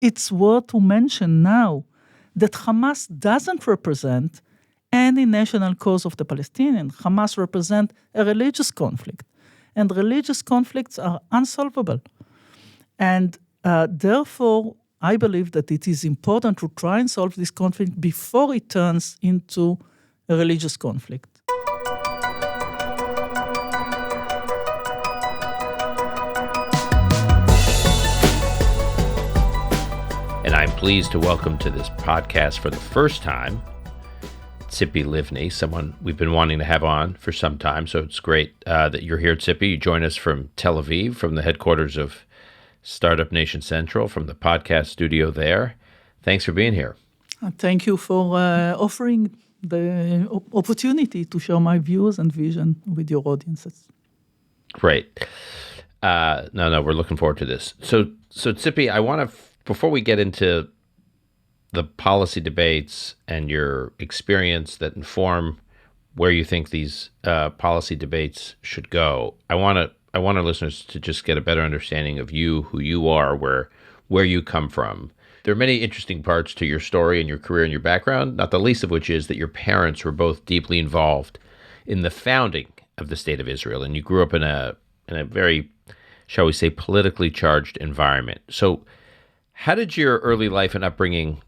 it's worth to mention now that Hamas doesn't represent any national cause of the Palestinians. Hamas represents a religious conflict, and religious conflicts are unsolvable. And therefore, I believe that it is important to try and solve this conflict before it turns into a religious conflict. And I'm pleased to welcome to this podcast for the first time, Tzipi Livni, someone we've been wanting to have on for some time. So it's great that you're here, Tzipi. You join us from Tel Aviv, from the headquarters of Startup Nation Central, from the podcast studio there. Thanks for being here. Thank you for offering the opportunity to share my views and vision with your audiences. Great. No, we're looking forward to this. So Tzipi, I want to, before we get into the policy debates and your experience that inform where you think these policy debates should go, I want our listeners to just get a better understanding of you, who you are, where you come from. There are many interesting parts to your story and your career and your background, not the least of which is that your parents were both deeply involved in the founding of the State of Israel, and you grew up in a very, shall we say, politically charged environment. So how did your early life and upbringing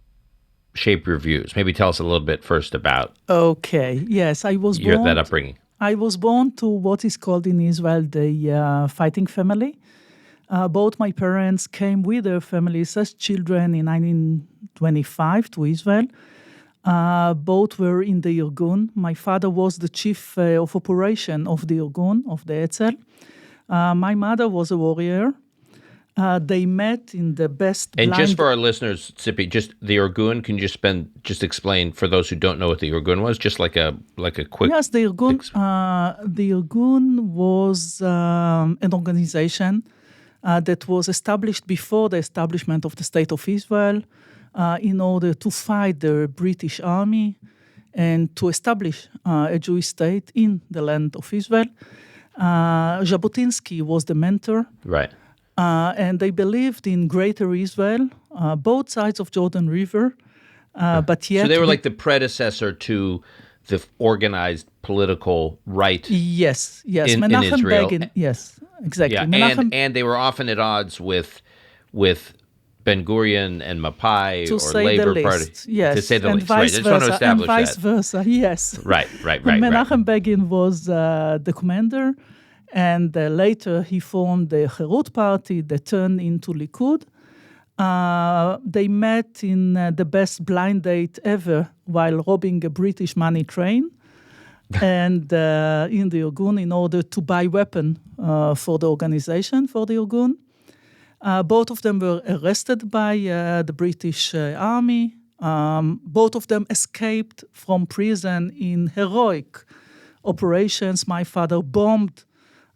shape your views? Maybe tell us a little bit first about Yes, I was born that upbringing. I was born to what is called in Israel the fighting family. Both my parents came with their families as children in 1925 to Israel. Both were in the Irgun. My father was the chief of operation of the Irgun, of the Etzel. My mother was a warrior. They met in the best And just for our listeners, Tzipi, just the Irgun, can you just explain for those who don't know what the Irgun was, just like a quick... Yes, the Irgun was an organization that was established before the establishment of the State of Israel in order to fight the British Army and to establish a Jewish state in the land of Israel. Jabotinsky was the mentor. Right. And they believed in Greater Israel, both sides of Jordan River, but yet... So they were like the predecessor to the organized political right. Yes. In Menachem Israel. Begin, yes, exactly. Yeah, and they were often at odds with Ben Gurion and Mapai or Labor Party. Yes, to say the and least. Right. I vice just want to versa, and establish vice versa. Yes. Right. Menachem Begin was the commander, and later he formed the Likud Party that turned into Likud. They met in the best blind date ever while robbing a British money train and in the Irgun in order to buy weapons for the organization, for the Irgun. Both of them were arrested by the British Army. Both of them escaped from prison in heroic operations. My father bombed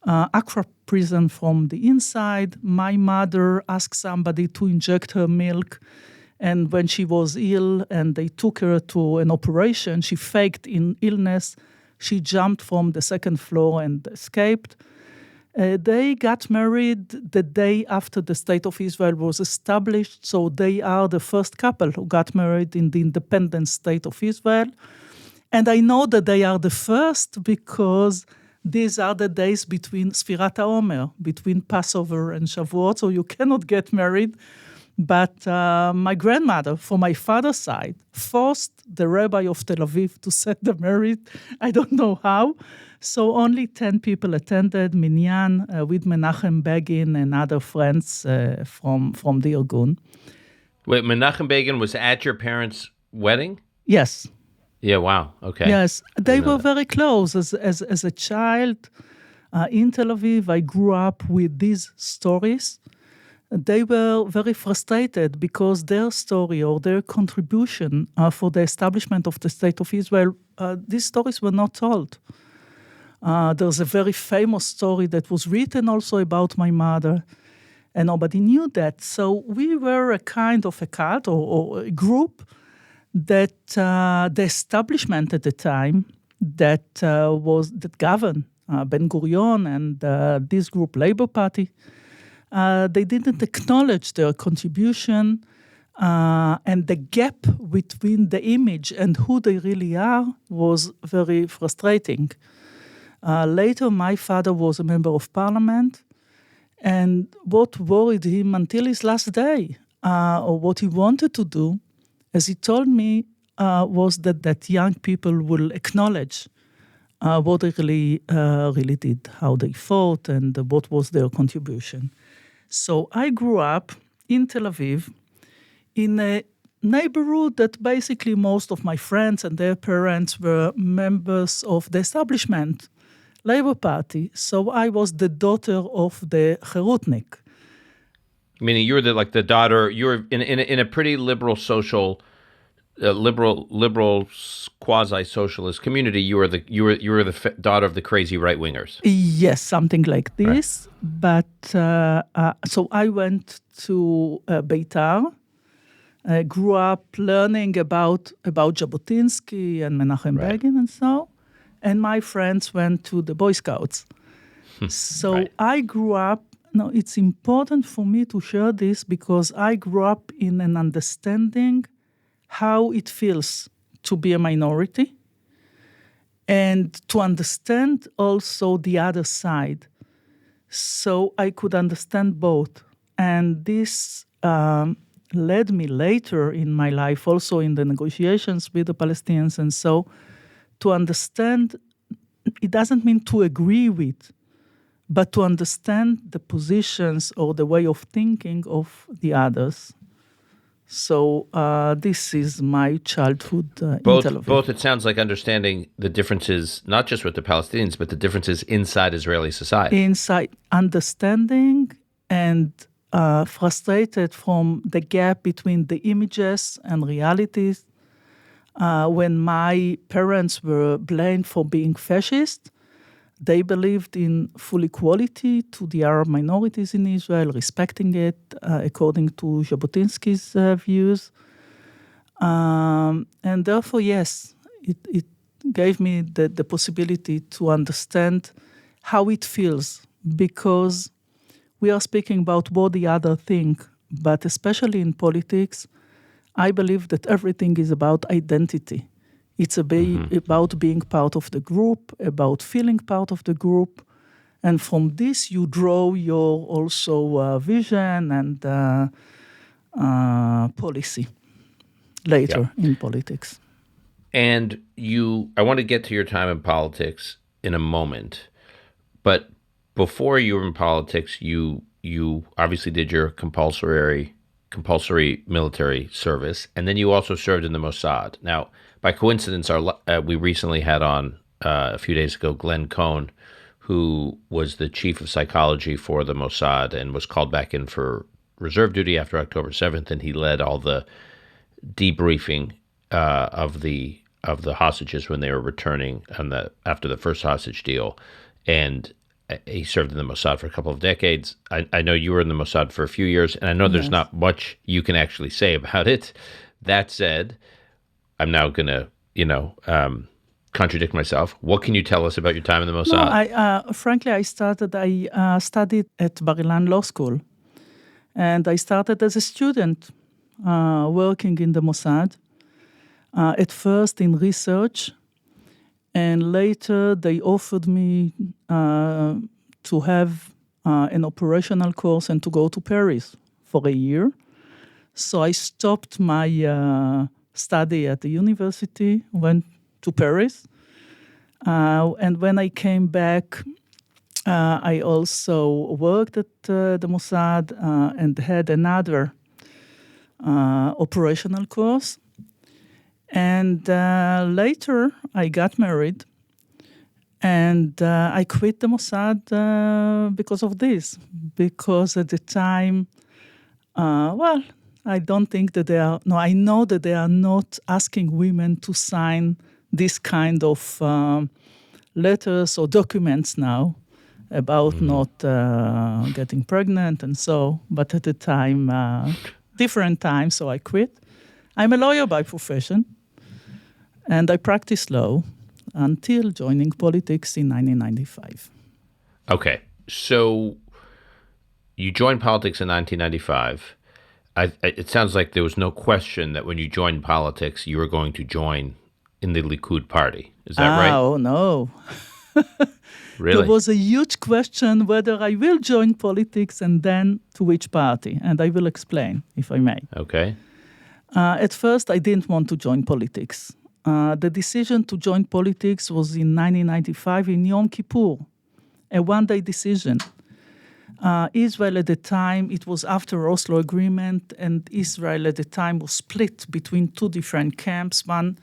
Accra prison from the inside. My mother asked somebody to inject her milk, and when she was ill and they took her to an operation, she faked in illness. She jumped from the second floor and escaped. They got married the day after the State of Israel was established, so they are the first couple who got married in the independent State of Israel. And I know that they are the first because these are the days between Sfirat HaOmer, between Passover and Shavuot, so you cannot get married. But my grandmother, from my father's side, forced the rabbi of Tel Aviv to set them married. I don't know how. So only 10 people attended Minyan with Menachem Begin and other friends from the Irgun. Wait, Menachem Begin was at your parents' wedding? Yes. Yeah, wow. Okay. Yes, they were very close. As a child in Tel Aviv, I grew up with these stories. They were very frustrated because their story or their contribution for the establishment of the State of Israel, these stories were not told. There's a very famous story that was written also about my mother, and nobody knew that. So we were a kind of a cult or a group that the establishment at the time that governed Ben Gurion and this group, Labour Party, they didn't acknowledge their contribution. And the gap between the image and who they really are was very frustrating. Later, my father was a member of parliament, and what worried him until his last day, or what he wanted to do, as he told me, was that young people will acknowledge what they really did, how they fought, and what was their contribution. So I grew up in Tel Aviv, in a neighborhood that basically most of my friends and their parents were members of the establishment, Labour Party. So I was the daughter of the Cherutnik. Meaning you were the daughter. You were in a pretty liberal social, liberal quasi-socialist community. You were the daughter of the crazy right wingers. Yes, something like this. Right. But so I went to Beitar. I grew up learning about Jabotinsky and Menachem Begin and so. And my friends went to the Boy Scouts. So I grew up, it's important for me to share this because I grew up in an understanding how it feels to be a minority and to understand also the other side. So I could understand both. And this led me later in my life, also in the negotiations with the Palestinians and so, to understand, it doesn't mean to agree with, but to understand the positions or the way of thinking of the others. So this is my childhood in Tel Aviv. Both, it sounds like understanding the differences, not just with the Palestinians, but the differences inside Israeli society. Inside, understanding and frustrated from the gap between the images and realities. When my parents were blamed for being fascist, they believed in full equality to the Arab minorities in Israel, respecting it according to Jabotinsky's views. And therefore, yes, it gave me the possibility to understand how it feels, because we are speaking about what the other think, but especially in politics, I believe that everything is about identity. It's about being part of the group, about feeling part of the group. And from this, you draw your also vision and policy later in politics. And I want to get to your time in politics in a moment. But before you were in politics, you obviously did your compulsory military service, and then you also served in the Mossad. Now, by coincidence, we recently had on a few days ago Glenn Cohn, who was the chief of psychology for the Mossad and was called back in for reserve duty after October 7th, and he led all the debriefing of the hostages when they were returning after the first hostage deal, and he served in the Mossad for a couple of decades. I know you were in the Mossad for a few years, and I know there's not much you can actually say about it. That said, I'm now going to, contradict myself. What can you tell us about your time in the Mossad? Frankly, I studied at Bar-Ilan Law School, and I started as a student working in the Mossad, at first in research. And later, they offered me to have an operational course and to go to Paris for a year. So I stopped my study at the university, went to Paris. And when I came back, I also worked at the Mossad and had another operational course. And later, I got married, and I quit the Mossad because of this. Because at the time, I don't think that I know that they are not asking women to sign this kind of letters or documents now about not getting pregnant and so. But at the time, different time, so I quit. I'm a lawyer by profession. And I practiced law until joining politics in 1995. Okay. So you joined politics in 1995. it sounds like there was no question that when you joined politics, you were going to join in the Likud Party. Is that right? Oh, no. Really? There was a huge question whether I will join politics and then to which party. And I will explain, if I may. Okay. At first, I didn't want to join politics. The decision to join politics was in 1995 in Yom Kippur, a one-day decision. Israel at the time, it was after Oslo Agreement, and Israel at the time was split between two different camps. One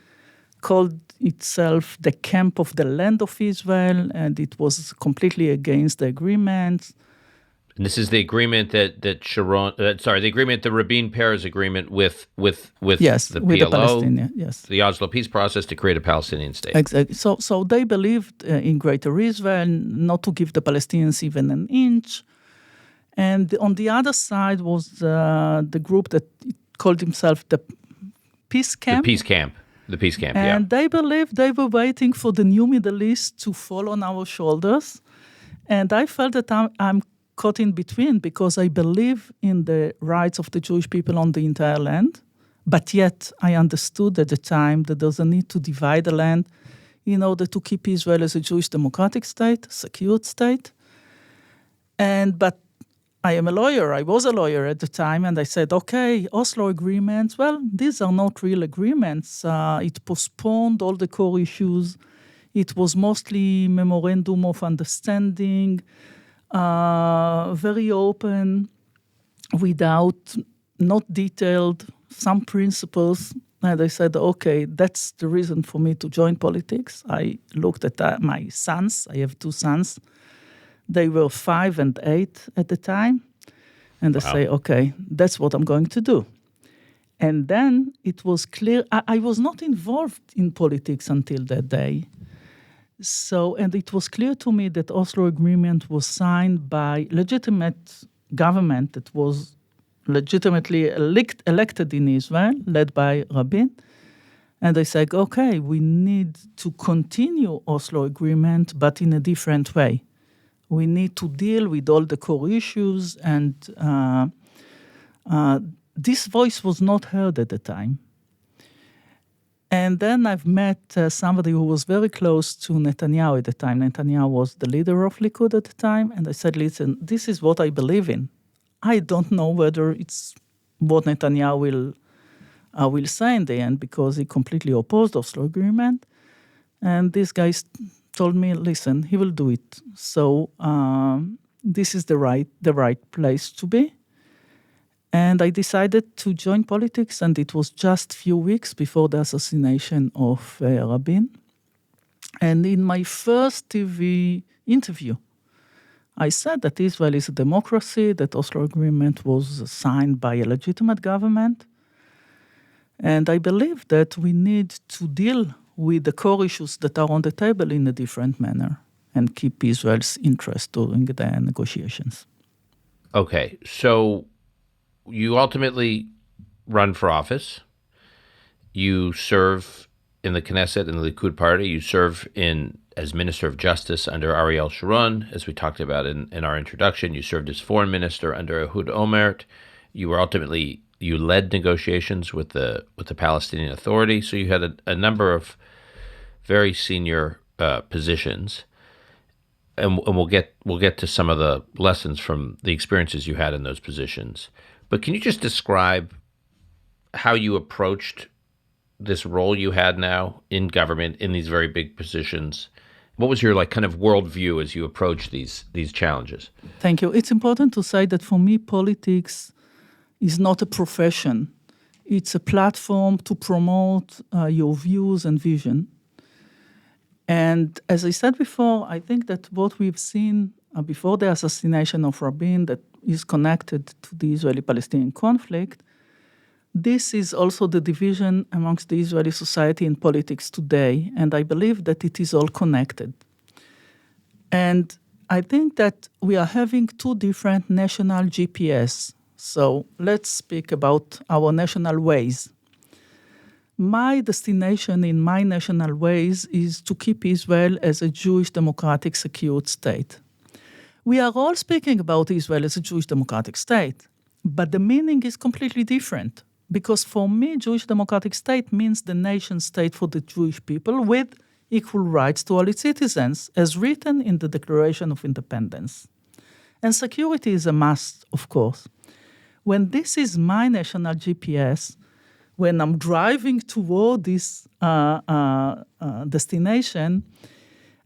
called itself the Camp of the Land of Israel, and it was completely against the agreement. And this is the agreement that Sharon, the agreement, the Rabin-Peres agreement with Yes, the with PLO, the Palestinians, yes. the Oslo peace process to create a Palestinian state. Exactly. So they believed in Greater Israel, not to give the Palestinians even an inch. And on the other side was the group that called himself the Peace Camp. The peace camp, And they believed they were waiting for the new Middle East to fall on our shoulders. And I felt that I'm caught in between because I believe in the rights of the Jewish people on the entire land. But yet I understood at the time that there's a need to divide the land in order to keep Israel as a Jewish democratic state, secured state. But I am a lawyer. I was a lawyer at the time, and I said, okay, Oslo agreements, well, these are not real agreements. It postponed all the core issues. It was mostly memorandum of understanding, very open, not detailed, some principles. And I said, okay, that's the reason for me to join politics. I looked at my sons. I have two sons. They were 5 and 8 at the time. And I say, okay, that's what I'm going to do. And then it was clear, I was not involved in politics until that day. And it was clear to me that Oslo Agreement was signed by legitimate government that was legitimately elected in Israel, led by Rabin. And I said, okay, we need to continue Oslo Agreement, but in a different way. We need to deal with all the core issues, and this voice was not heard at the time. And then I've met somebody who was very close to Netanyahu at the time. Netanyahu was the leader of Likud at the time, and I said, listen, this is what I believe in. I don't know whether it's what Netanyahu will say in the end, because he completely opposed Oslo Agreement. And these guys told me, listen, he will do it. So this is the right place to be. And I decided to join politics, and it was just a few weeks before the assassination of Rabin. And in my first TV interview, I said that Israel is a democracy, that Oslo Agreement was signed by a legitimate government. And I believe that we need to deal with the core issues that are on the table in a different manner and keep Israel's interest during the negotiations. Okay, so you ultimately run for office. You serve in the Knesset and the Likud Party. You serve as Minister of Justice under Ariel Sharon, as we talked about in our introduction. You served as Foreign Minister under Ehud Olmert. You led negotiations with the Palestinian Authority. So you had a number of very senior positions, and we'll get to some of the lessons from the experiences you had in those positions. But can you just describe how you approached this role you had now in government in these very big positions? What was your kind of worldview as you approached these challenges? Thank you. It's important to say that for me, politics is not a profession. It's a platform to promote your views and vision. And as I said before, I think that what we've seen before the assassination of Rabin that is connected to the Israeli-Palestinian conflict, this is also the division amongst the Israeli society and politics today, and I believe that it is all connected. And I think that we are having two different national GPS. So let's speak about our national ways. My destination in my national ways is to keep Israel as a Jewish democratic secured state. We are all speaking about Israel as a Jewish democratic state. But the meaning is completely different. Because for me, Jewish democratic state means the nation state for the Jewish people with equal rights to all its citizens, as written in the Declaration of Independence. And security is a must, of course. When this is my national GPS, when I'm driving toward this destination,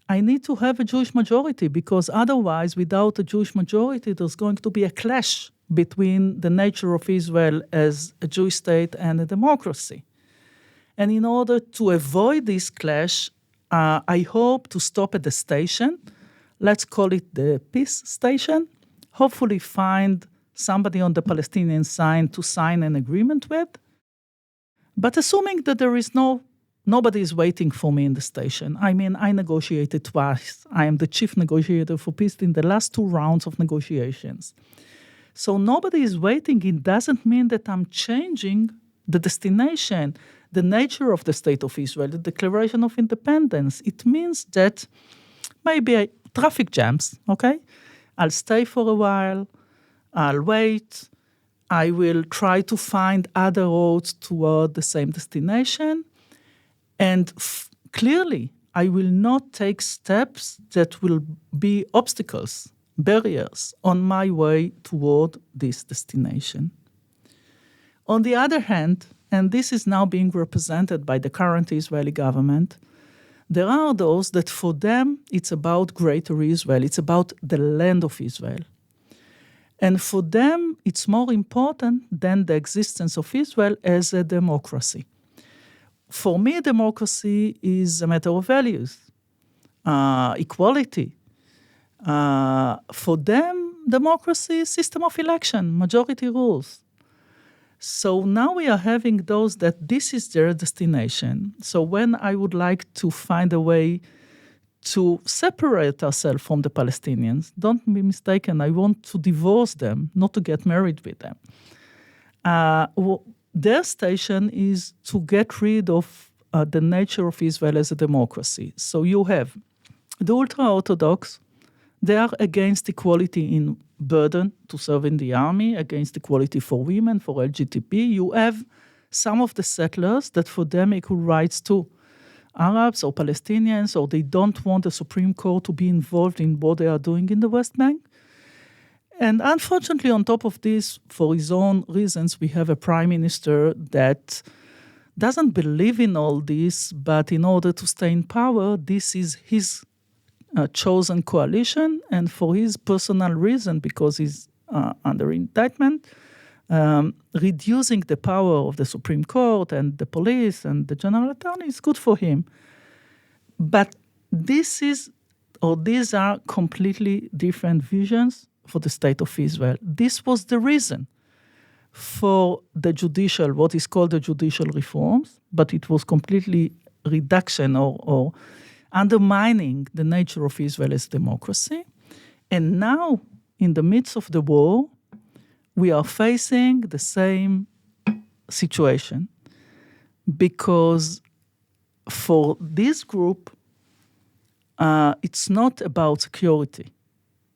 I need to have a Jewish majority, because otherwise, without a Jewish majority, there's going to be a clash between the nature of Israel as a Jewish state and a democracy. And in order to avoid this clash, I hope to stop at the station. Let's call it the peace station. Hopefully find somebody on the Palestinian side to sign an agreement with. But assuming that there is nobody is waiting for me in the station. I mean, I negotiated twice. I am the chief negotiator for peace in the last 2 rounds of negotiations. So nobody is waiting. It doesn't mean that I'm changing the destination, the nature of the State of Israel, the Declaration of Independence. It means that maybe traffic jams, okay? I'll stay for a while. I'll wait. I will try to find other roads toward the same destination. And clearly, I will not take steps that will be obstacles, barriers on my way toward this destination. On the other hand, and this is now being represented by the current Israeli government, there are those that for them it's about greater Israel, it's about the land of Israel. And for them, it's more important than the existence of Israel as a democracy. For me, democracy is a matter of values, equality. For them, democracy is system of election, majority rules. So now we are having those that this is their destination. So when I would like to find a way to separate ourselves from the Palestinians, don't be mistaken, I want to divorce them, not to get married with them. Their station is to get rid of the nature of Israel as a democracy. So you have the ultra-Orthodox. They are against equality in burden to serve in the army, against equality for women, for LGBT. You have some of the settlers that for them equal rights to Arabs or Palestinians, or they don't want the Supreme Court to be involved in what they are doing in the West Bank. And unfortunately, on top of this, for his own reasons, we have a prime minister that doesn't believe in all this, but in order to stay in power, this is his chosen coalition, and for his personal reason, because he's under indictment, reducing the power of the Supreme Court and the police and the general attorney is good for him. But these are completely different visions for the State of Israel. This was the reason for the judicial, what is called the judicial reforms, but it was completely reduction or undermining the nature of Israel as democracy. And now, in the midst of the war, we are facing the same situation, because for this group, it's not about security.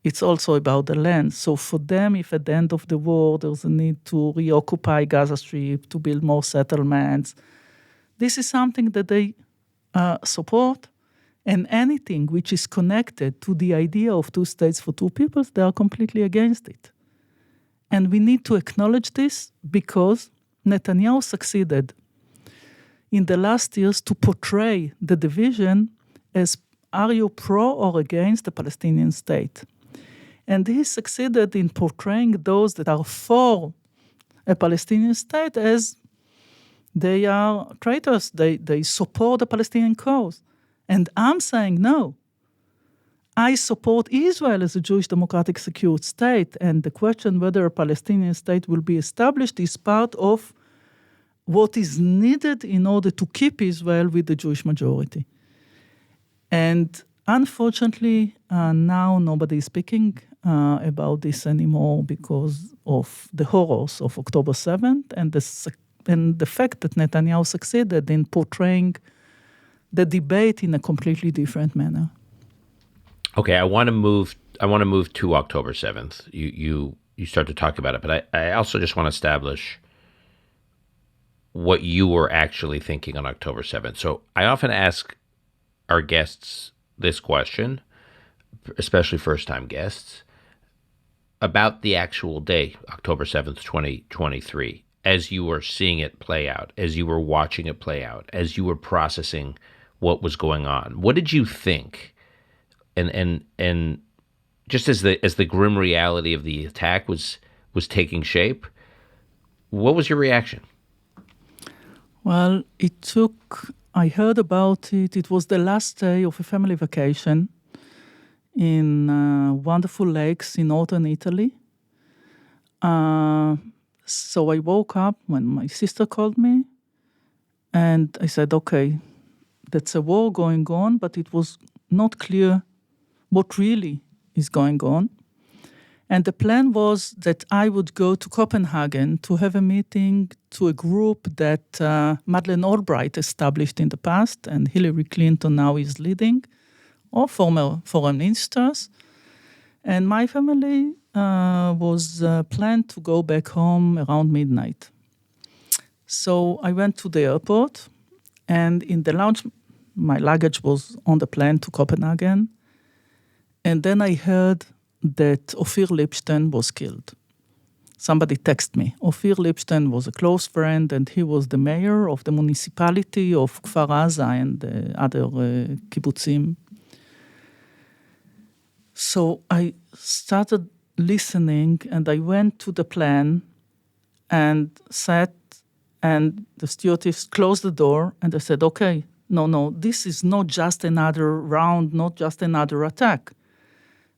It's also about the land. So for them, if at the end of the war, there's a need to reoccupy Gaza Strip, to build more settlements, this is something that they support. And anything which is connected to the idea of 2 states for 2 peoples, they are completely against it. And we need to acknowledge this, because Netanyahu succeeded in the last years to portray the division as, are you pro or against the Palestinian state? And he succeeded in portraying those that are for a Palestinian state as they are traitors, they support the Palestinian cause. And I'm saying, no, I support Israel as a Jewish democratic secure state, and the question whether a Palestinian state will be established is part of what is needed in order to keep Israel with the Jewish majority. And unfortunately, now nobody is speaking about this anymore because of the horrors of October 7th and the fact that Netanyahu succeeded in portraying the debate in a completely different manner. Okay, I want to move to October 7th. You you start to talk about it, but I also just want to establish what you were actually thinking on October 7th. So I often ask our guests this question, especially first-time guests, about the actual day, October 7th, 2023, as you were seeing it play out, as you were watching it play out, as you were processing what was going on. What did you think? And just as the grim reality of the attack was taking shape, what was your reaction? Well, I heard about it. It was the last day of a family vacation in wonderful lakes in northern Italy. So I woke up when my sister called me, and I said, okay, that's a war going on, but it was not clear what really is going on. And the plan was that I would go to Copenhagen to have a meeting to a group that Madeleine Albright established in the past, and Hillary Clinton now is leading, or former foreign ministers. And my family was planned to go back home around midnight. So I went to the airport, and in the lounge, my luggage was on the plane to Copenhagen. And then I heard that Ophir Lipstein was killed. Somebody texted me. Ophir Lipstein was a close friend, and he was the mayor of the municipality of Kfar Aza and other kibbutzim. So I started listening, and I went to the plane and sat, and the stewardess closed the door, and I said, okay, no, this is not just another round, not just another attack.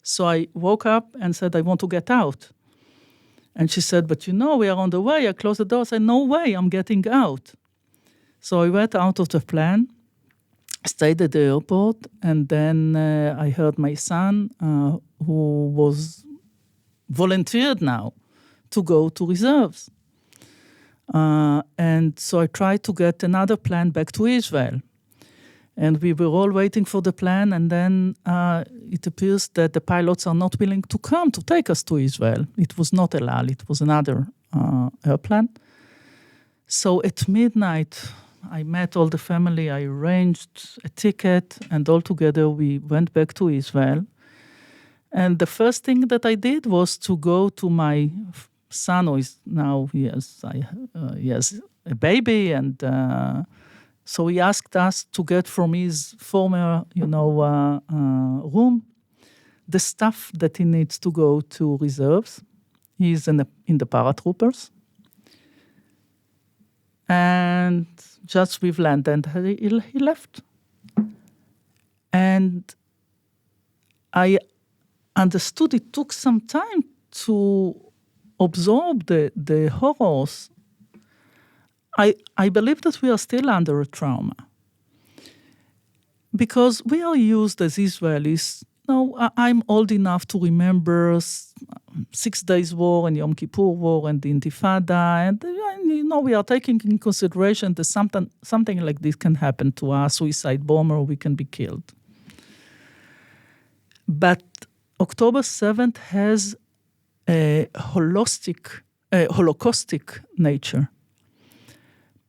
So I woke up and said, I want to get out. And she said, but we are on the way. I closed the door. I said, no way, I'm getting out. So I went out of the plane, stayed at the airport, and then I heard my son, who was volunteered now to go to reserves. And so I tried to get another plane back to Israel. And we were all waiting for the plane, and then it appears that the pilots are not willing to come to take us to Israel. It was not El Al, it was another airplane. So at midnight, I met all the family, I arranged a ticket, and all together we went back to Israel. And the first thing that I did was to go to my son, who is now, he has a baby, and so he asked us to get from his former, room the stuff that he needs to go to reserves. He's in the paratroopers. And just we've landed, he left. And I understood it took some time to absorb the horrors. I believe that we are still under a trauma. Because we are used as Israelis. I'm old enough to remember 6 Days War and Yom Kippur War and the Intifada. And, we are taking in consideration that something like this can happen to us, suicide bomber, we can be killed. But October 7th has a holocaustic nature.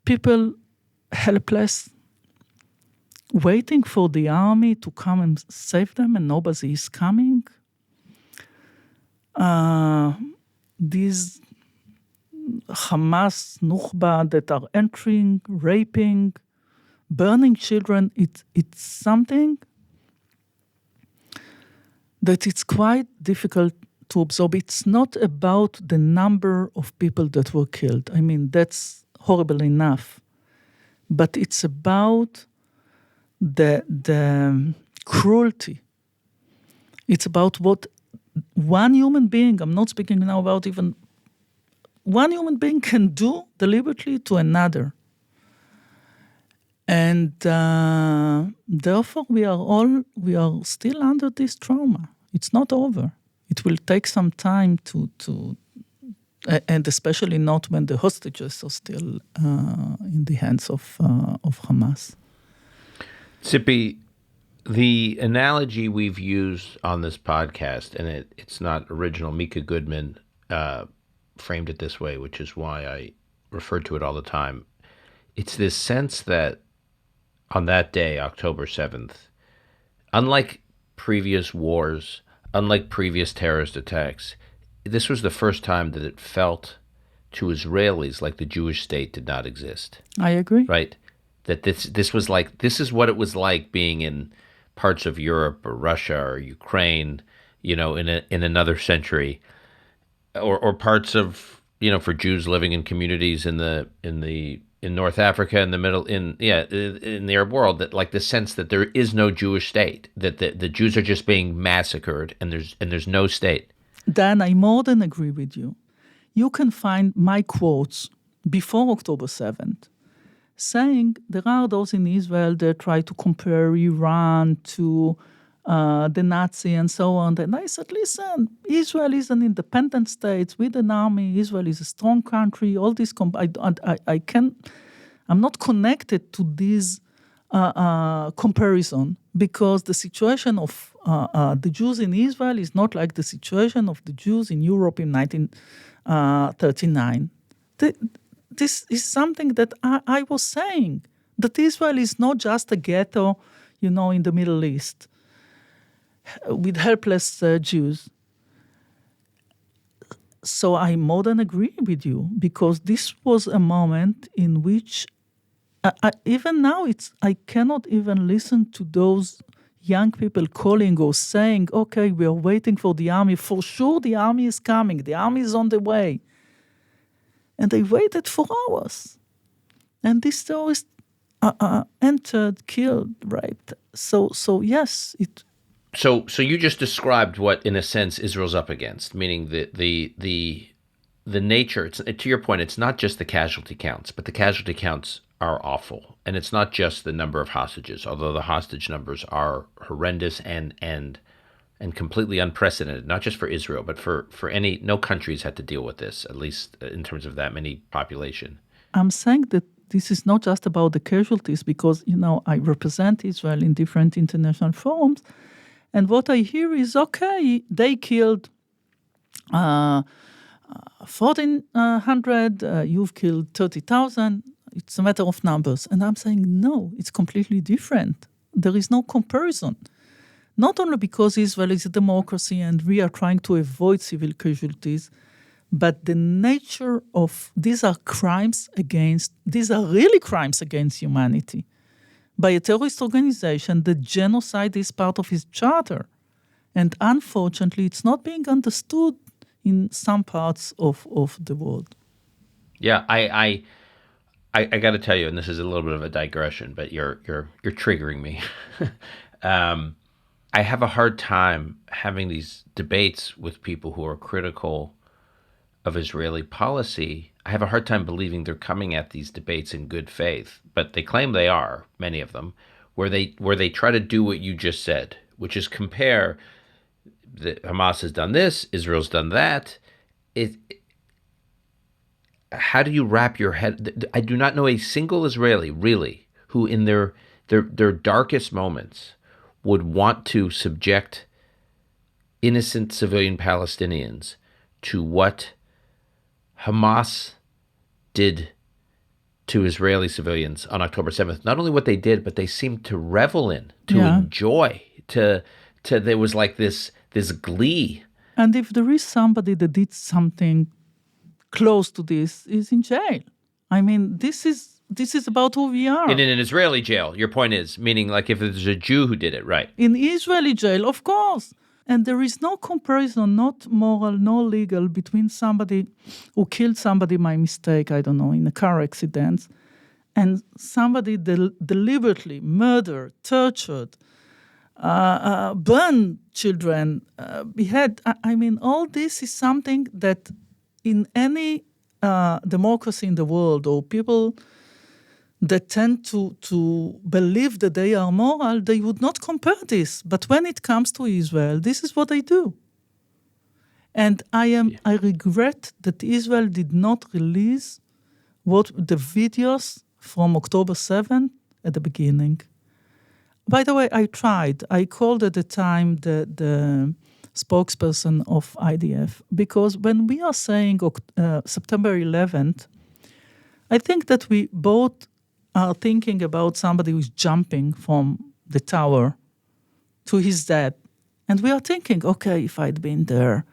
People helpless, waiting for the army to come and save them, and nobody is coming. These Hamas, Nukhba that are entering, raping, burning children, it's something that it's quite difficult to absorb. It's not about the number of people that were killed. I mean, that's horrible enough. But it's about the cruelty. It's about what one human being, I'm not speaking now about even one human being can do deliberately to another. And therefore we are still under this trauma. It's not over. It will take some time to and especially not when the hostages are still in the hands of Hamas. Tzipi, the analogy we've used on this podcast, and it's not original, Mika Goodman framed it this way, which is why I referred to it all the time. It's this sense that on that day, October 7th, unlike previous wars, unlike previous terrorist attacks, this was the first time that it felt to Israelis like the Jewish state did not exist. I agree. Right? That this was like, this is what it was like being in parts of Europe or Russia or Ukraine, in another century, or parts of, for Jews living in communities in North Africa, in the Arab world, that like the sense that there is no Jewish state, that the Jews are just being massacred, and there's no state. Dan, I more than agree with you. You can find my quotes before October 7th saying there are those in Israel that try to compare Iran to the Nazi and so on. And I said, listen, Israel is an independent state with an army. Israel is a strong country. All this, I'm not connected to this comparison, because the situation of the Jews in Israel is not like the situation of the Jews in Europe in 1939. This is something that I was saying, that Israel is not just a ghetto, in the Middle East with helpless Jews. So I more than agree with you, because this was a moment in which even now I cannot even listen to those young people calling or saying, okay, we are waiting for the army. For sure the army is coming. The army is on the way. And they waited for hours. And these terrorists entered, killed, raped. So yes, it... So you just described what, in a sense, Israel's up against, meaning the nature. To your point, it's not just the casualty counts, but the casualty counts are awful, and it's not just the number of hostages, although the hostage numbers are horrendous and completely unprecedented, not just for Israel, but for no countries had to deal with this, at least in terms of that many population. I'm saying that this is not just about the casualties, because I represent Israel in different international forums. And what I hear is, okay, they killed 1,400, you've killed 30,000. It's a matter of numbers. And I'm saying, no, it's completely different. There is no comparison. Not only because Israel is a democracy and we are trying to avoid civil casualties, but the nature of these are really crimes against humanity. By a terrorist organization, the genocide is part of its charter. And unfortunately, it's not being understood in some parts of the world. Yeah, I got to tell you, and this is a little bit of a digression, but you're triggering me. I have a hard time having these debates with people who are critical of Israeli policy. I have a hard time believing they're coming at these debates in good faith, but they claim they are, many of them, where they try to do what you just said, which is compare Hamas has done this, Israel's done that. How do you wrap your head? I do not know a single Israeli, really, who in their darkest moments would want to subject innocent civilian Palestinians to what Hamas did to Israeli civilians on October 7th. Not only what they did, but they seemed to revel in, to enjoy, to there was like this glee. And if there is somebody that did something close to this, is in jail. I mean, this is about who we are. In an Israeli jail, your point is, meaning like if there's a Jew who did it, right? In Israeli jail, of course. And there is no comparison, not moral, nor legal, between somebody who killed somebody by mistake, I don't know, in a car accident, and somebody deliberately murdered, tortured, burned children, behead. I mean, all this is something that in any democracy in the world, or people that tend to believe that they are moral, they would not compare this. But when it comes to Israel, this is what they do. And I regret that Israel did not release the videos from October 7th at the beginning. By the way, I tried. I called at the time the spokesperson of IDF. Because when we are saying September 11th, I think that we both are thinking about somebody who's jumping from the tower to his death. And we are thinking, okay, if I'd been there,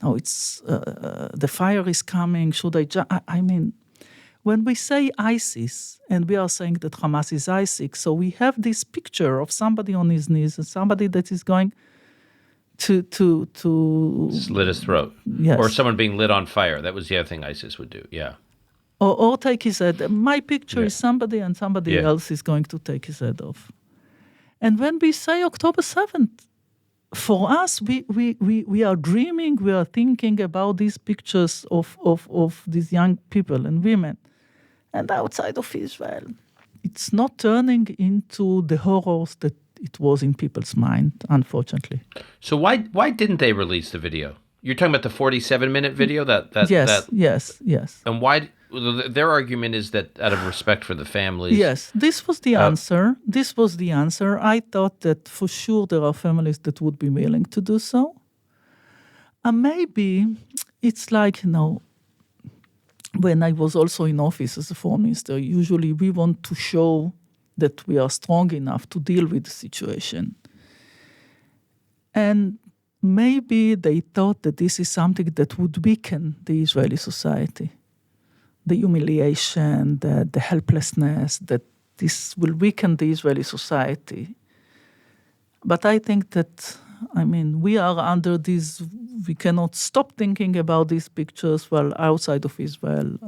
now it's the fire is coming, should I jump? I mean, when we say ISIS, and we are saying that Hamas is ISIS, so we have this picture of somebody on his knees and somebody that is going to slit his throat. Yes. Or someone being lit on fire. That was the other thing ISIS would do, yeah. Or take his head. My picture is somebody and somebody else is going to take his head off. And when we say October 7th, for us, we are dreaming, we are thinking about these pictures of these young people and women. And outside of Israel, it's not turning into the horrors that it was in people's mind, unfortunately. So why didn't they release the video? You're talking about the 47-minute video? Yes. And why? Their argument is that out of respect for the families. Yes, this was the answer. This was the answer. I thought that for sure there are families that would be willing to do so. And maybe it's like, when I was also in office as a foreign minister, usually we want to show that we are strong enough to deal with the situation. And maybe they thought that this is something that would weaken the Israeli society. The humiliation, the helplessness, that this will weaken the Israeli society. But I think that, we are under these, we cannot stop thinking about these pictures while outside of Israel.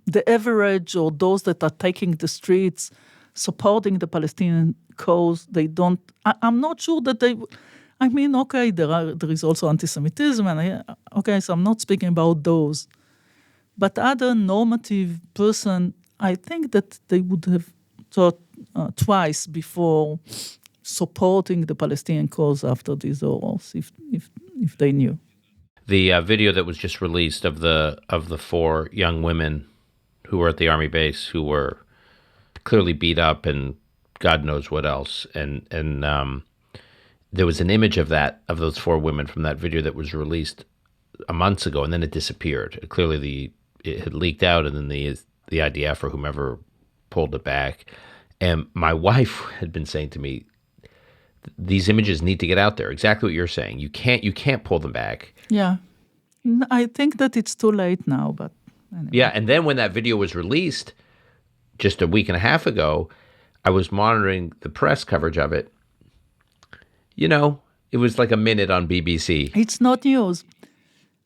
The average or those that are taking the streets, supporting the Palestinian cause, they don't, I'm not sure that they, okay, there is also anti-Semitism, so I'm not speaking about those. But other normative person, I think that they would have thought twice before supporting the Palestinian cause after these horrors, if they knew. The video that was just released of the 4 young women who were at the army base, who were clearly beat up and God knows what else, and there was an image of those 4 women from that video that was released a month ago, and then it disappeared. Clearly, it had leaked out, and then the IDF or whomever pulled it back. And my wife had been saying to me, these images need to get out there. Exactly what you're saying. You can't pull them back. Yeah. I think that it's too late now, but anyway. Yeah, and then when that video was released just a week and a half ago, I was monitoring the press coverage of it. It was like a minute on BBC. It's not news.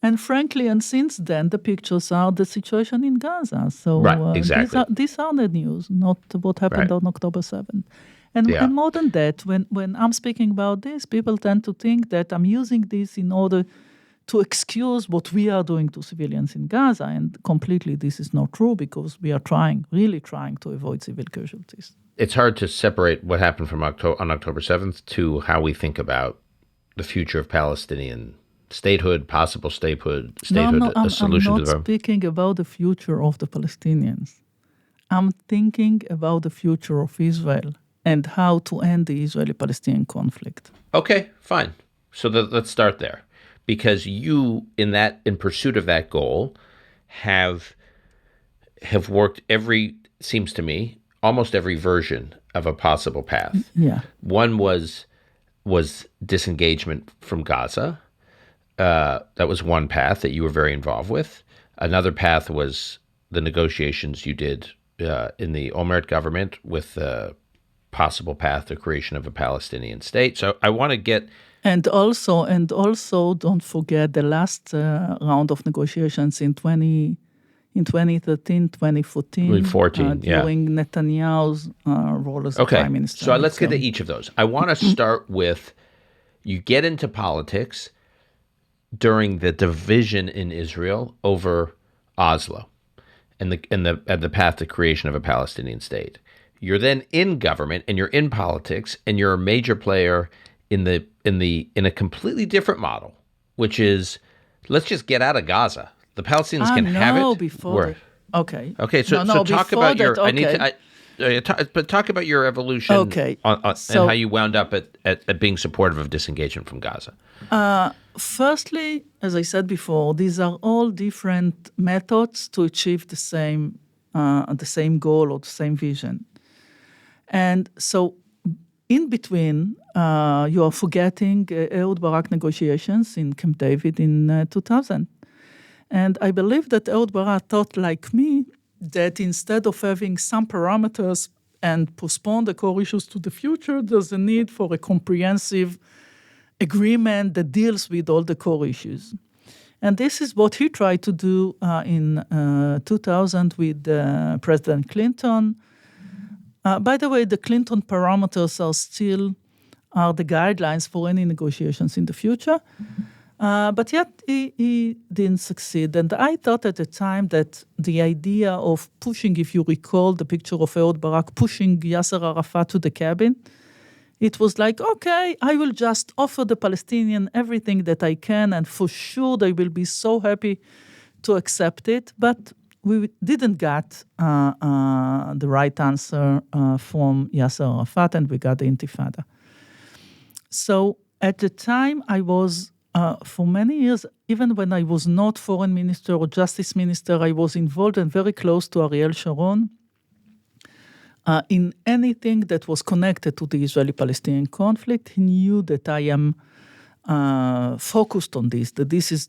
And frankly, and since then, the pictures are the situation in Gaza. So right, exactly. These are the news, not what happened on October 7th. And more than that, when I'm speaking about this, people tend to think that I'm using this in order to excuse what we are doing to civilians in Gaza. And completely this is not true, because we are really trying to avoid civil casualties. It's hard to separate what happened on October 7th to how we think about the future of Palestinian statehood, possible statehood, a solution I'm to the not speaking about the future of the Palestinians. I'm thinking about the future of Israel and how to end the Israeli-Palestinian conflict. Okay, fine. So let's start there, because you, in pursuit of that goal, have worked seems to me, almost every version of a possible path. Yeah. One was disengagement from Gaza. That was one path that you were very involved with. Another path was the negotiations you did in the Olmert government with the possible path to creation of a Palestinian state. So I want to get... And also, don't forget the last round of negotiations in 2013, 2014. During Netanyahu's role as prime minister. So let's get to each of those. I want to start with, you get into politics during the division in Israel over Oslo and the path to creation of a Palestinian state. You're then in government and you're in politics and you're a major player in a completely different model, which is, let's just get out of Gaza. The Palestinians can have it. Before. Okay. Okay. So talk about your. That, okay. But talk about your evolution Okay. and how you wound up at being supportive of disengagement from Gaza. Firstly, as I said before, these are all different methods to achieve the same goal or the same vision. And so in between, you are forgetting Ehud Barak negotiations in Camp David in 2000. And I believe that Ehud Barak thought, like me, that instead of having some parameters and postpone the core issues to the future, there's a need for a comprehensive agreement that deals with all the core issues. And this is what he tried to do in 2000 with President Clinton. By the way, the Clinton parameters are the guidelines for any negotiations in the future. But yet he didn't succeed. And I thought at the time that the idea of pushing, if you recall the picture of Ehud Barak, pushing Yasser Arafat to the cabin, it was like, okay, I will just offer the Palestinian everything that I can, and for sure they will be so happy to accept it. But we didn't get the right answer from Yasser Arafat, and we got the Intifada. So at the time, I was, for many years, even when I was not foreign minister or justice minister, I was involved and very close to Ariel Sharon in anything that was connected to the Israeli-Palestinian conflict. He knew that I am focused on this, that this is,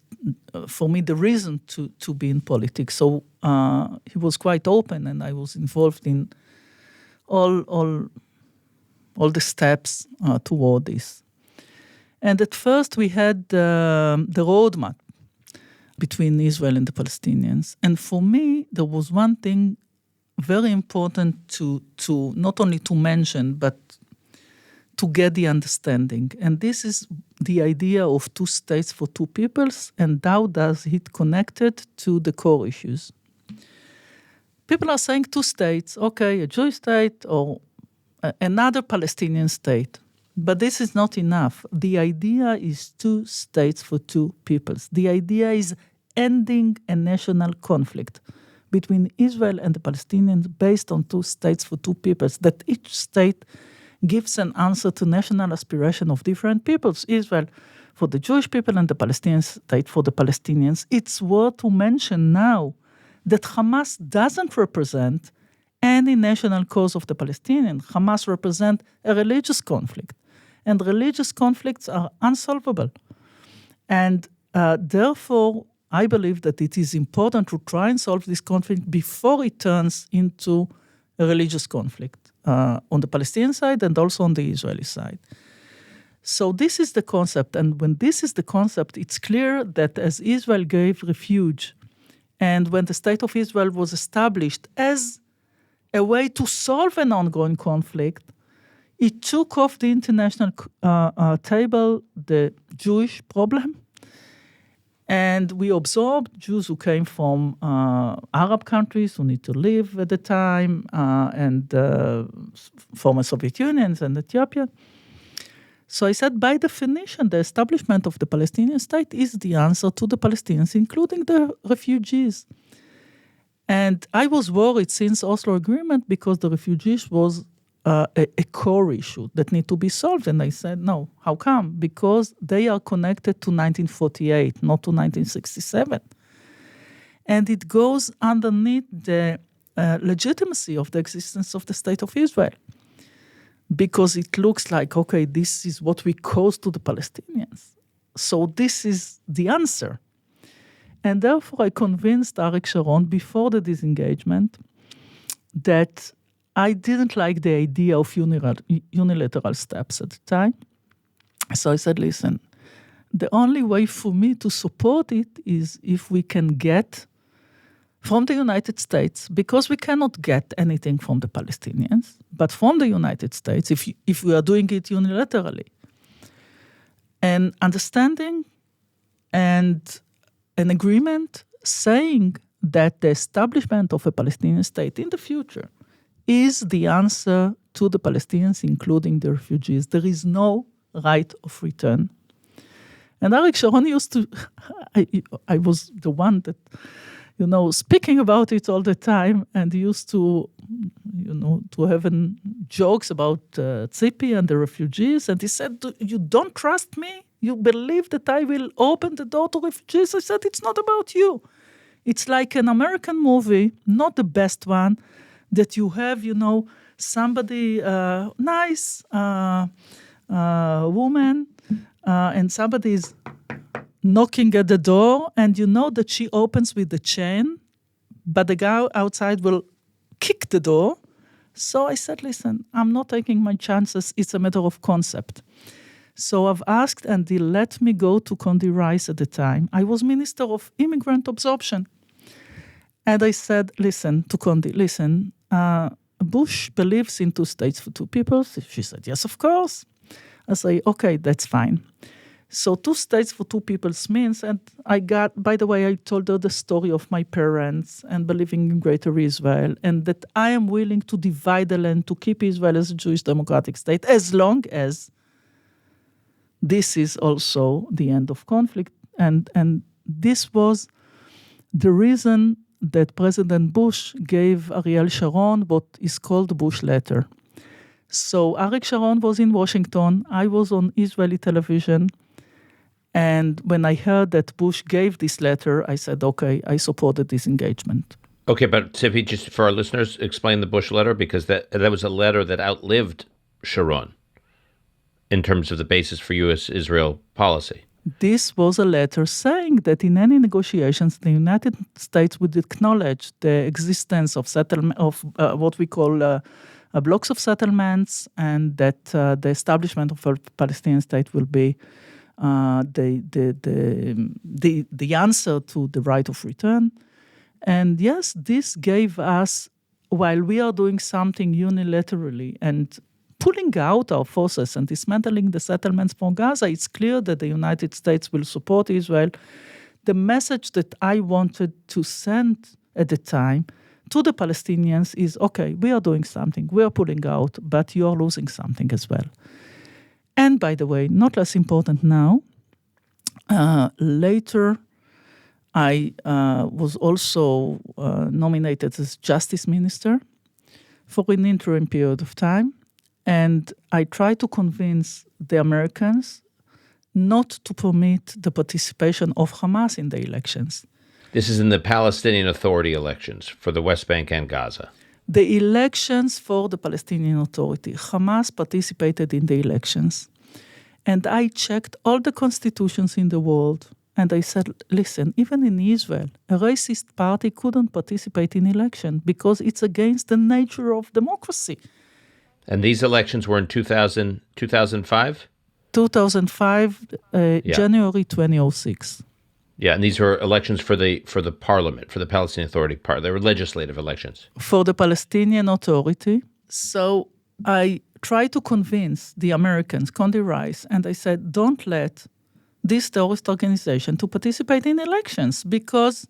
for me, the reason to be in politics. So he was quite open, and I was involved in all the steps toward this. And at first we had the roadmap between Israel and the Palestinians. And for me, there was one thing very important to not only to mention, but to get the understanding. And this is the idea of two states for two peoples, and how does it connected to the core issues. People are saying two states, okay, a Jewish state or another Palestinian state. But this is not enough. The idea is two states for two peoples. The idea is ending a national conflict between Israel and the Palestinians based on two states for two peoples, that each state gives an answer to national aspiration of different peoples. Israel for the Jewish people and the Palestinian state for the Palestinians. It's worth to mention now that Hamas doesn't represent any national cause of the Palestinians. Hamas represents a religious conflict. And religious conflicts are unsolvable. And therefore, I believe that it is important to try and solve this conflict before it turns into a religious conflict on the Palestinian side and also on the Israeli side. So this is the concept. And when this is the concept, it's clear that as Israel gave refuge, and when the State of Israel was established as a way to solve an ongoing conflict, it took off the international table the Jewish problem. And we absorbed Jews who came from Arab countries who need to live at the time, and former Soviet Union and Ethiopia. So I said, by definition, the establishment of the Palestinian state is the answer to the Palestinians, including the refugees. And I was worried since Oslo Agreement because the refugees was a core issue that need to be solved. And I said, no, how come? Because they are connected to 1948, not to 1967. And it goes underneath the legitimacy of the existence of the State of Israel. Because it looks like, okay, this is what we caused to the Palestinians. So this is the answer. And therefore I convinced Ariel Sharon before the disengagement that I didn't like the idea of unilateral steps at the time. So I said, listen, the only way for me to support it is if we can get from the United States, because we cannot get anything from the Palestinians, but from the United States, if we are doing it unilaterally, an understanding and an agreement saying that the establishment of a Palestinian state in the future is the answer to the Palestinians, including the refugees. There is no right of return. And Ariel Sharon used to, I was the one that speaking about it all the time, and used to, to have jokes about Tzipi and the refugees. And he said, "You don't trust me? You believe that I will open the door to refugees?" I said, "It's not about you. It's like an American movie, not the best one, that you have, somebody nice woman, and somebody is knocking at the door, and you know that she opens with the chain, but the guy outside will kick the door." So I said, "Listen, I'm not taking my chances. It's a matter of concept." So I've asked, and he let me go to Condi Rice at the time. I was Minister of Immigrant Absorption. And I said, "Listen, to Condi, listen, Bush believes in 2 states for 2 peoples." She said, "Yes, of course." I say, "Okay, that's fine." So 2 states for 2 peoples means, and by the way, I told her the story of my parents and believing in Greater Israel, and that I am willing to divide the land to keep Israel as a Jewish democratic state, as long as this is also the end of conflict. And this was the reason that President Bush gave Ariel Sharon what is called the Bush letter. So Ariel Sharon was in Washington. I was on Israeli television. And when I heard that Bush gave this letter, I said, okay, I supported disengagement. Okay, but Tzipi, just for our listeners, explain the Bush letter, because that was a letter that outlived Sharon in terms of the basis for U.S.-Israel policy. This was a letter saying that in any negotiations, the United States would acknowledge the existence of what we call blocks of settlements, and that the establishment of a Palestinian state will be the answer to the right of return. And yes, this gave us, while we are doing something unilaterally and pulling out our forces and dismantling the settlements from Gaza, it's clear that the United States will support Israel. The message that I wanted to send at the time to the Palestinians is, okay, we are doing something, we are pulling out, but you are losing something as well. And by the way, not less important now, later I was also nominated as Justice Minister for an interim period of time. And I tried to convince the Americans not to permit the participation of Hamas in the elections. This is in the Palestinian Authority elections for the West Bank and Gaza. The elections for the Palestinian Authority. Hamas participated in the elections. And I checked all the constitutions in the world. And I said, listen, even in Israel, a racist party couldn't participate in election because it's against the nature of democracy. And these elections were in 2005? 2005, January 2006. Yeah, and these were elections for the parliament, for the Palestinian Authority Party. They were legislative elections. For the Palestinian Authority. So I tried to convince the Americans, Condi Rice, and I said, don't let this terrorist organization to participate in elections, because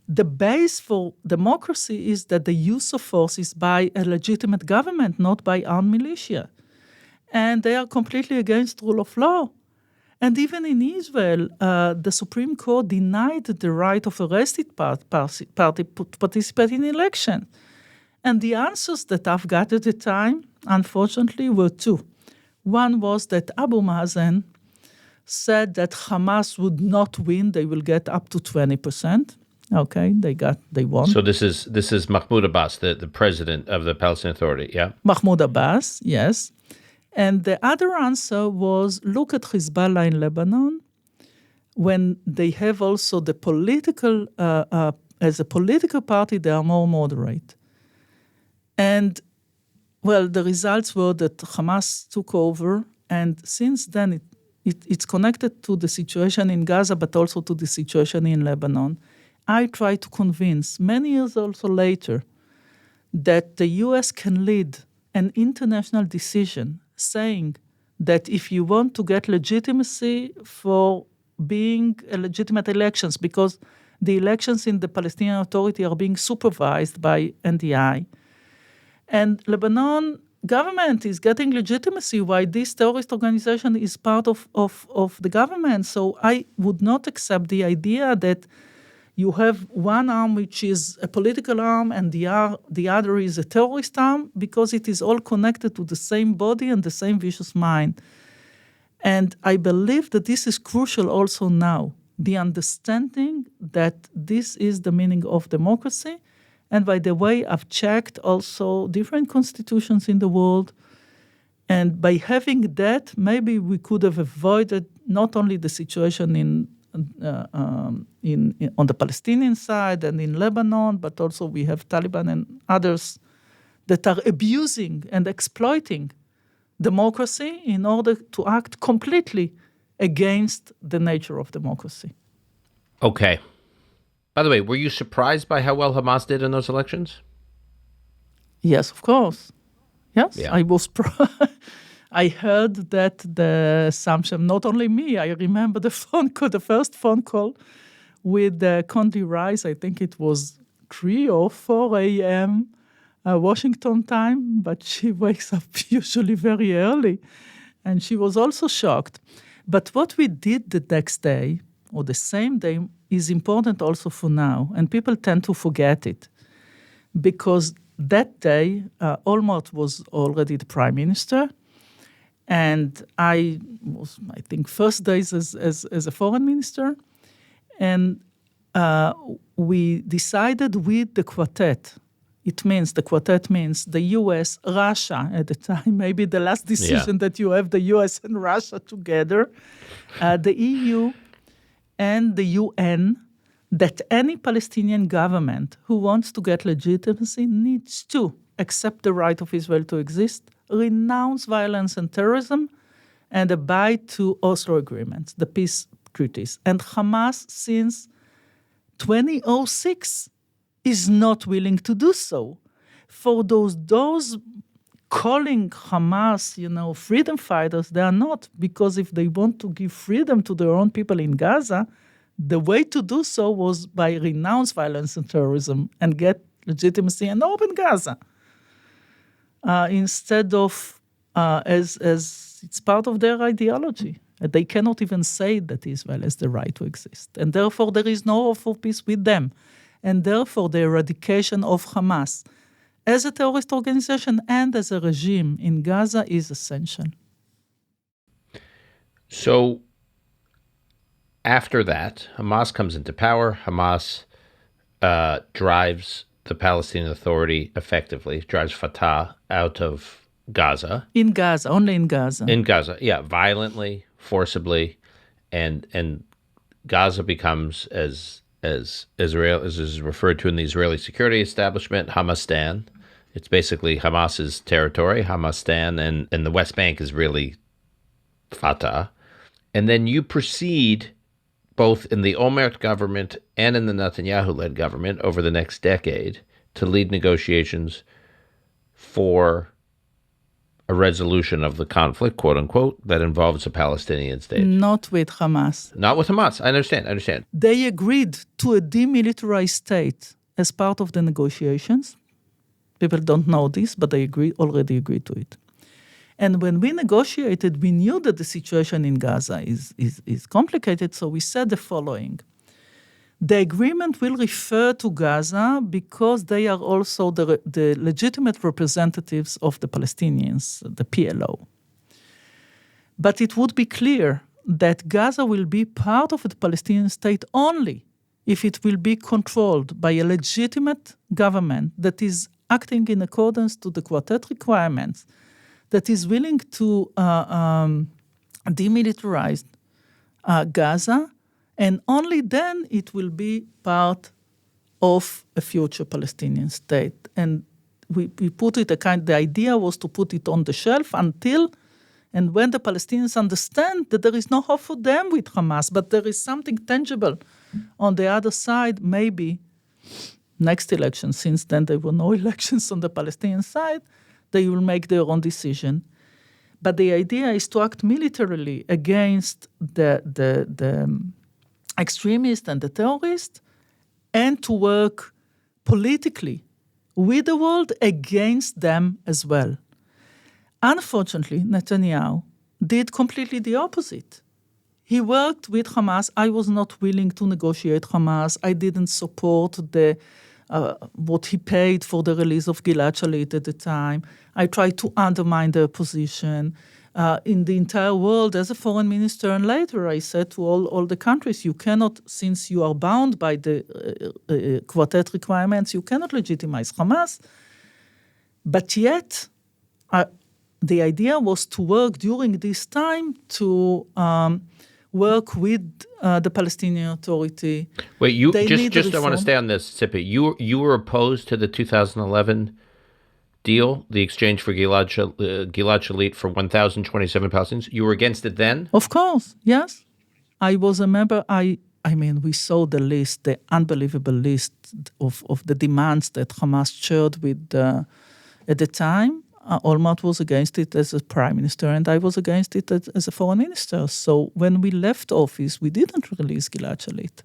the base for democracy is that the use of force is by a legitimate government, not by armed militia. And they are completely against rule of law. And even in Israel, the Supreme Court denied the right of arrested party to participate in election. And the answers that I've got at the time, unfortunately, were 2. One was that Abu Mazen said that Hamas would not win; they will get up to 20%. Okay, they won. So this is Mahmoud Abbas, the president of the Palestinian Authority, yeah? Mahmoud Abbas, yes. And the other answer was, look at Hezbollah in Lebanon, when they have also the political, as a political party, they are more moderate. And, well, the results were that Hamas took over, and since then it's connected to the situation in Gaza, but also to the situation in Lebanon. I tried to convince, many years also later, that the U.S. can lead an international decision saying that if you want to get legitimacy for being legitimate elections, because the elections in the Palestinian Authority are being supervised by NDI, and Lebanon government is getting legitimacy while this terrorist organization is part of the government. So I would not accept the idea that you have one arm which is a political arm and the other is a terrorist arm because it is all connected to the same body and the same vicious mind. And I believe that this is crucial also now, the understanding that this is the meaning of democracy. And by the way, I've checked also different constitutions in the world. And by having that, maybe we could have avoided not only the situation on the Palestinian side and in Lebanon, but also we have Taliban and others that are abusing and exploiting democracy in order to act completely against the nature of democracy. Okay. By the way, were you surprised by how well Hamas did in those elections? Yes, of course. Yes, Yeah. I was I heard that the assumption, not only me, I remember the first phone call with Condi Rice. I think it was 3 or 4 a.m. Washington time, but she wakes up usually very early. And she was also shocked. But what we did the next day, or the same day, is important also for now. And people tend to forget it. Because that day, Olmert was already the prime minister. And I was, I think, first days as a foreign minister. And we decided with the quartet. The quartet means the U.S., Russia at the time, maybe the last decision that you have the U.S. and Russia together, the EU and the UN, that any Palestinian government who wants to get legitimacy needs to accept the right of Israel to exist, renounce violence and terrorism, and abide to Oslo agreements, the peace treaties. And Hamas, since 2006, is not willing to do so. For those calling Hamas, freedom fighters, they are not, because if they want to give freedom to their own people in Gaza, the way to do so was by renounce violence and terrorism and get legitimacy and open Gaza. Instead of, as it's part of their ideology. They cannot even say that Israel has the right to exist. And therefore, there is no hope for peace with them. And therefore, the eradication of Hamas as a terrorist organization and as a regime in Gaza is essential. So after that, Hamas comes into power. Hamas drives the Palestinian Authority effectively, drives Fatah out of Gaza. In Gaza, only in Gaza. In Gaza, yeah, violently, forcibly, and Gaza becomes, as Israel is referred to in the Israeli security establishment, Hamastan. It's basically Hamas's territory, Hamastan, and the West Bank is really Fatah. And then you proceed, both in the Olmert government and in the Netanyahu-led government over the next decade, to lead negotiations for a resolution of the conflict, quote unquote, that involves a Palestinian state. Not with Hamas. Not with Hamas. I understand. They agreed to a demilitarized state as part of the negotiations. People don't know this, but they already agreed to it. And when we negotiated, we knew that the situation in Gaza is complicated, so we said the following. The agreement will refer to Gaza because they are also the legitimate representatives of the Palestinians, the PLO. But it would be clear that Gaza will be part of the Palestinian state only if it will be controlled by a legitimate government that is acting in accordance to the quartet requirements, that is willing to demilitarize Gaza, and only then it will be part of a future Palestinian state. And we put it, the idea was to put it on the shelf until and when the Palestinians understand that there is no hope for them with Hamas, but there is something tangible on the other side, maybe next election, since then there were no elections on the Palestinian side, they will make their own decision. But the idea is to act militarily against the extremists and the terrorists, and to work politically with the world against them as well. Unfortunately, Netanyahu did completely the opposite. He worked with Hamas. I was not willing to negotiate Hamas. I didn't support what he paid for the release of Gilad Shalit at the time. I tried to undermine their position. In the entire world, as a foreign minister, and later I said to all the countries, you cannot, since you are bound by the quartet requirements, you cannot legitimize Hamas. But yet, the idea was to work during this time to work with the Palestinian Authority. Wait, you just I want to stay on this, Tzipi. You were opposed to the 2011 deal, the exchange for Gilad Shalit for 1,027 Palestinians. You were against it then? Of course, yes. I was a member. I mean, we saw the list, the unbelievable list of the demands that Hamas shared with at the time. Olmert was against it as a prime minister, and I was against it as a foreign minister. So when we left office, we didn't release Gilad Shalit.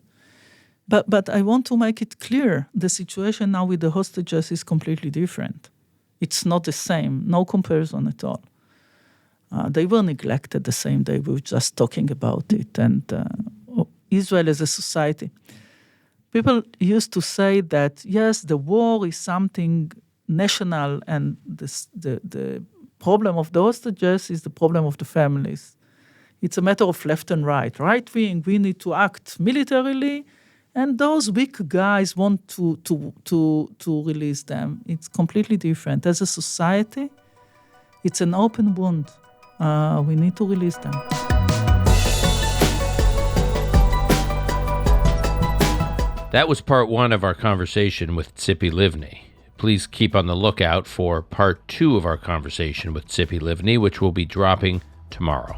But I want to make it clear, the situation now with the hostages is completely different. It's not the same, no comparison at all. They were neglected the same day. We were just talking about it. And Israel as a society. People used to say that, yes, the war is something national, and the problem of the hostages is the problem of the families. It's a matter of left and right. Right wing, we need to act militarily, and those weak guys want to release them. It's completely different. As a society, it's an open wound. We need to release them. That was part one of our conversation with Tzipi Livni. Please keep on the lookout for part two of our conversation with Tzipi Livni, which will be dropping tomorrow.